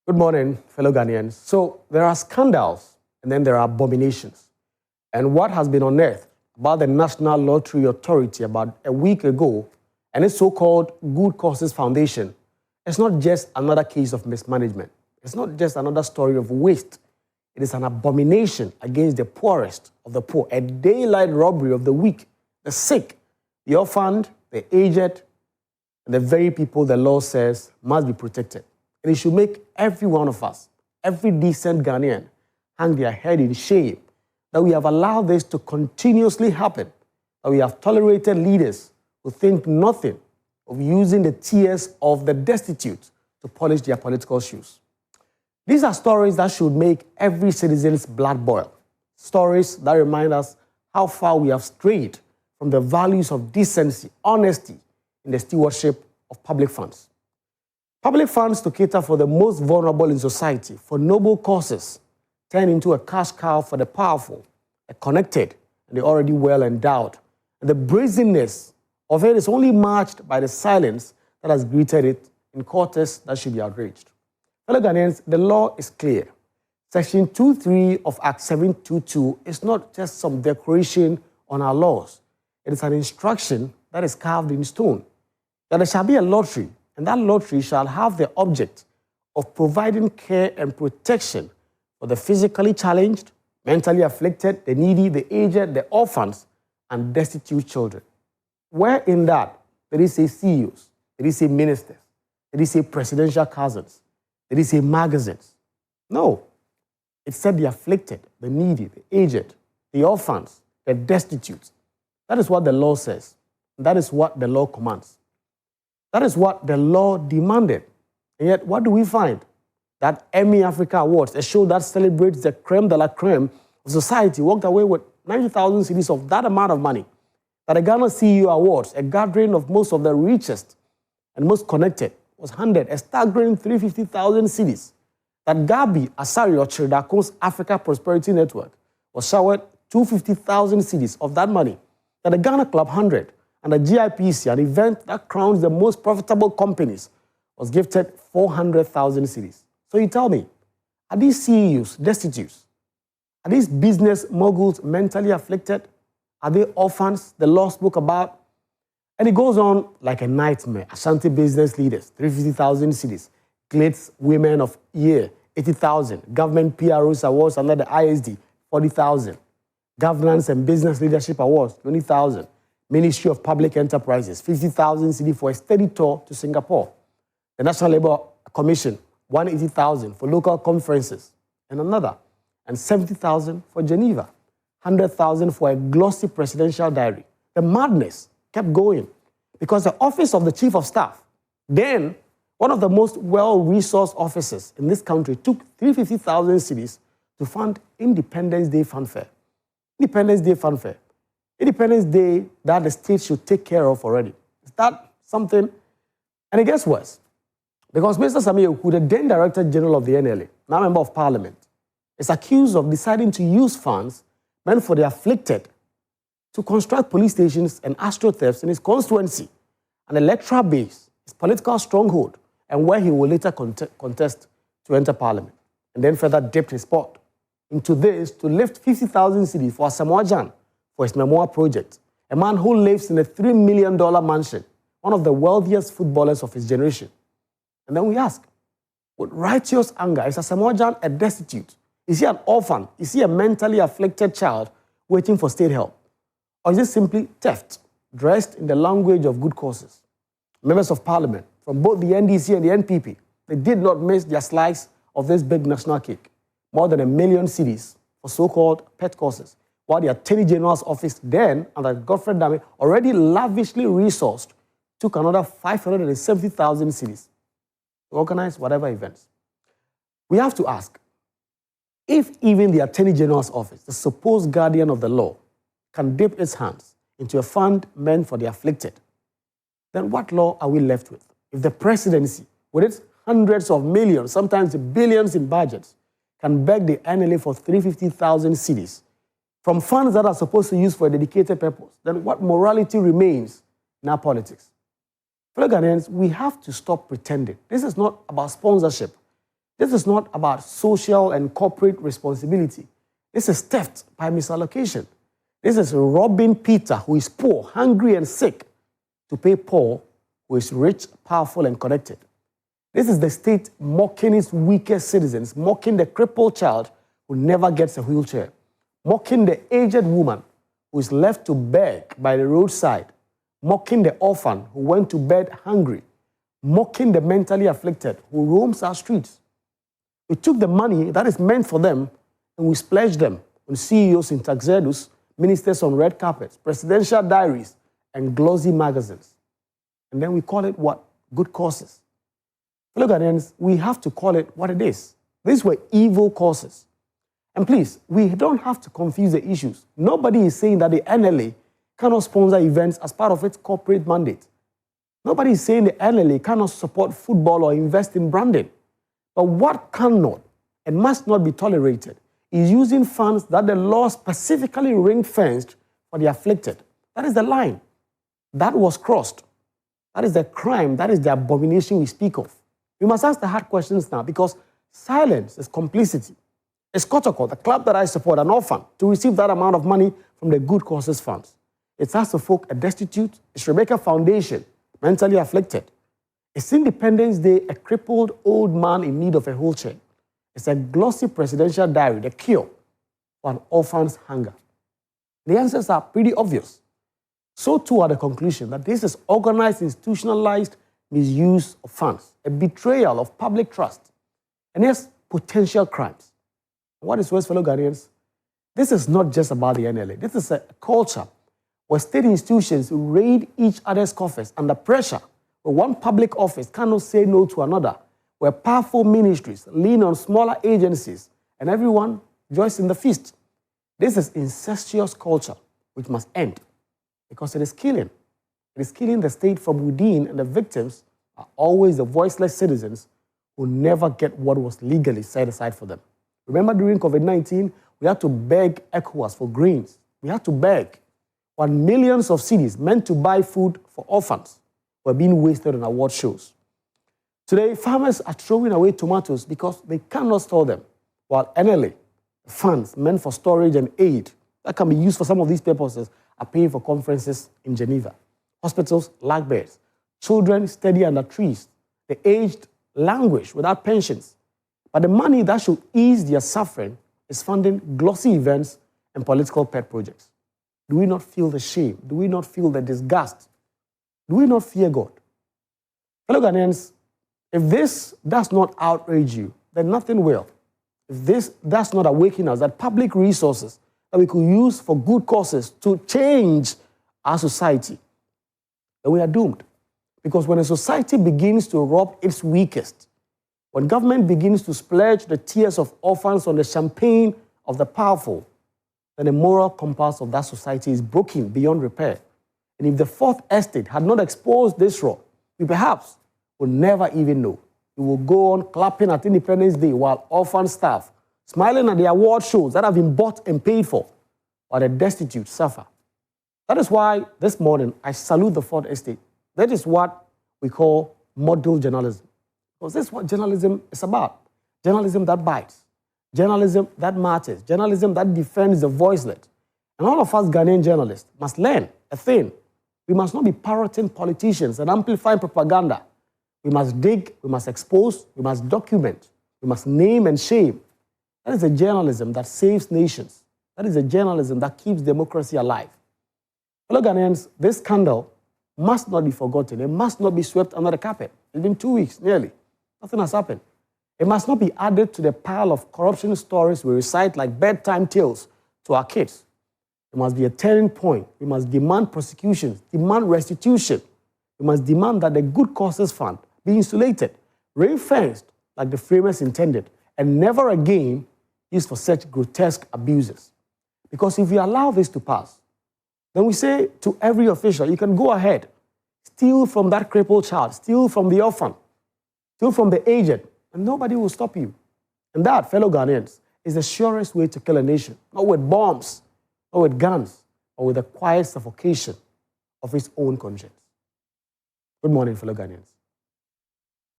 Good morning, fellow Ghanaians. So there are scandals and then there are abominations. And what has been unearthed about the National Lottery Authority about a week ago and its so-called Good Causes Foundation, it's not just another case of mismanagement. It's not just another story of waste. It is an abomination against the poorest of the poor, a daylight robbery of the weak, the sick, the orphaned, the aged, and the very people the law says must be protected. And it should make every one of us, every decent Ghanaian, hang their head in shame that we have allowed this to continuously happen, that we have tolerated leaders who think nothing of using the tears of the destitute to polish their political shoes. These are stories that should make every citizen's blood boil, stories that remind us how far we have strayed from the values of decency, honesty, in the stewardship of public funds. Public funds to cater for the most vulnerable in society, for noble causes, turn into a cash cow for the powerful, the connected, and the already well-endowed. And the brazenness of it is only matched by the silence that has greeted it in quarters that should be outraged. Fellow Ghanaians, the law is clear. Section 2.3 of Act 722 is not just some decoration on our laws. It is an instruction that is carved in stone, that there shall be a lottery, and that lottery shall have the object of providing care and protection for the physically challenged, mentally afflicted, the needy, the aged, the orphans, and destitute children. Where in that, there is a CEOs, there is a ministers, there is a presidential cousins, there is a magazines. No. It said the afflicted, the needy, the aged, the orphans, the destitute. That is what the law says. That is what the law commands. That is what the law demanded. And yet, what do we find? That Emmy Africa Awards, a show that celebrates the creme de la creme of society, walked away with 90,000 cedis of that amount of money. That the Ghana CEO Awards, a gathering of most of the richest and most connected, was handed a staggering 350,000 cedis. That Gabi Asari or Chiridako's Africa Prosperity Network was showered 250,000 cedis of that money. That the Ghana Club 100 and the GIPC, an event that crowns the most profitable companies, was gifted 400,000 cedis. So you tell me, are these CEOs destitutes? Are these business moguls mentally afflicted? Are they orphans the law spoke about? And it goes on like a nightmare. Ashanti business leaders, 350,000 cedis. Glades Women of Year, 80,000. Government PROs Awards under the ISD, 40,000. Governance and Business Leadership Awards, 20,000. Ministry of Public Enterprises, 50,000 cedi for a steady tour to Singapore. The National Labour Commission, 180,000 for local conferences and another. And 70,000 for Geneva. 100,000 for a glossy presidential diary. The madness kept going because the office of the Chief of Staff, then one of the most well-resourced officers in this country, took 350,000 cedis to fund Independence Day fanfare. Independence Day fanfare. Independence Day that the state should take care of already. Is that something? And it gets worse. Because Mr. Sammi Awuku, the then Director General of the NLA, now Member of Parliament, is accused of deciding to use funds meant for the afflicted to construct police stations and Astroturfs in his constituency, an electoral base, his political stronghold, and where he will later contest to enter Parliament, and then further dipped his pot into this to lift 50,000 cedis for Samoa for his memoir project, a man who lives in a $3 million mansion, one of the wealthiest footballers of his generation. And then we ask, with righteous anger, is Samoa a destitute? Is he an orphan? Is he a mentally afflicted child waiting for state help? Or is it simply theft, dressed in the language of good causes? Members of Parliament from both the NDC and the NPP, they did not miss their slice of this big national cake. More than 1 million cedis for so-called pet causes, while the Attorney General's office then, under Godfrey Dame, already lavishly resourced, took another 570,000 cedis to organize whatever events. We have to ask, if even the Attorney General's office, the supposed guardian of the law, can dip its hands into a fund meant for the afflicted, then what law are we left with? If the presidency, with its hundreds of millions, sometimes billions in budgets, can beg the NLA for 350,000 cedis from funds that are supposed to use for a dedicated purpose, then what morality remains in our politics? Fellow Ghanaians, we have to stop pretending. This is not about sponsorship. This is not about social and corporate responsibility. This is theft by misallocation. This is robbing Peter, who is poor, hungry, and sick, to pay Paul, who is rich, powerful, and connected. This is the state mocking its weakest citizens, mocking the crippled child who never gets a wheelchair, mocking the aged woman who is left to beg by the roadside, mocking the orphan who went to bed hungry, mocking the mentally afflicted who roams our streets. We took the money that is meant for them and we splashed them on CEOs in tuxedos, ministers on red carpets, presidential diaries, and glossy magazines. And then we call it what? Good causes. Fellow Ghanaians, we have to call it what it is. These were evil causes. And please, we don't have to confuse the issues. Nobody is saying that the NLA cannot sponsor events as part of its corporate mandate. Nobody is saying the NLA cannot support football or invest in branding. But what cannot and must not be tolerated is using funds that the law specifically ring-fenced for the afflicted. That is the line. That was crossed. That is the crime. That is the abomination we speak of. We must ask the hard questions now, because silence is complicity. It's Kotoko, the club that I support, an orphan, to receive that amount of money from the Good Causes funds. It's As for Folk, a destitute. It's Rebecca Foundation, mentally afflicted. It's Independence Day, a crippled old man in need of a wheelchair. It's a glossy presidential diary, the cure for an orphan's hunger. The answers are pretty obvious. So too are the conclusion that this is organized, institutionalized misuse of funds, a betrayal of public trust, and yes, potential crimes. What is worse, fellow Ghanaians? This is not just about the NLA. This is a culture where state institutions raid each other's coffers under pressure, where one public office cannot say no to another, where powerful ministries lean on smaller agencies, and everyone joins in the feast. This is incestuous culture, which must end, because it is killing. It is killing the state from within, and the victims are always the voiceless citizens who never get what was legally set aside for them. Remember, during COVID-19, we had to beg ECOWAS for grains. We had to beg, while millions of cedis meant to buy food for orphans were being wasted on award shows. Today, farmers are throwing away tomatoes because they cannot store them, while NLA, funds meant for storage and aid that can be used for some of these purposes, are paying for conferences in Geneva. Hospitals lack beds. Children study under trees. The aged languish without pensions. But the money that should ease their suffering is funding glossy events and political pet projects. Do we not feel the shame? Do we not feel the disgust? Do we not fear God? Fellow Ghanaians, if this does not outrage you, then nothing will. If this does not awaken us that public resources that we could use for good causes to change our society, then we are doomed. Because when a society begins to rob its weakest, when government begins to splurge the tears of orphans on the champagne of the powerful, then the moral compass of that society is broken beyond repair. And if the Fourth Estate had not exposed this fraud, we perhaps would never even know. We will go on clapping at Independence Day while orphan staff, smiling at the award shows that have been bought and paid for, while the destitute suffer. That is why this morning I salute the Fourth Estate. That is what we call model journalism. Because this is what journalism is about. Journalism that bites. Journalism that matters. Journalism that defends the voiceless. And all of us Ghanaian journalists must learn a thing. We must not be parroting politicians and amplifying propaganda. We must dig, we must expose, we must document, we must name and shame. That is a journalism that saves nations. That is a journalism that keeps democracy alive. Hello, Ghanaians, this scandal must not be forgotten. It must not be swept under the carpet. It's been 2 weeks, nearly. Nothing has happened. It must not be added to the pile of corruption stories we recite like bedtime tales to our kids. It must be a turning point. We must demand prosecutions, demand restitution. We must demand that the Good Causes Fund be insulated, ring-fenced like the framers intended, and never again used for such grotesque abuses. Because if we allow this to pass, then we say to every official, you can go ahead, steal from that crippled child, steal from the orphan, steal from the aged, and nobody will stop you. And that, fellow Ghanaians, is the surest way to kill a nation, not with bombs, not with guns, but with the quiet suffocation of its own conscience. Good morning, fellow Ghanaians.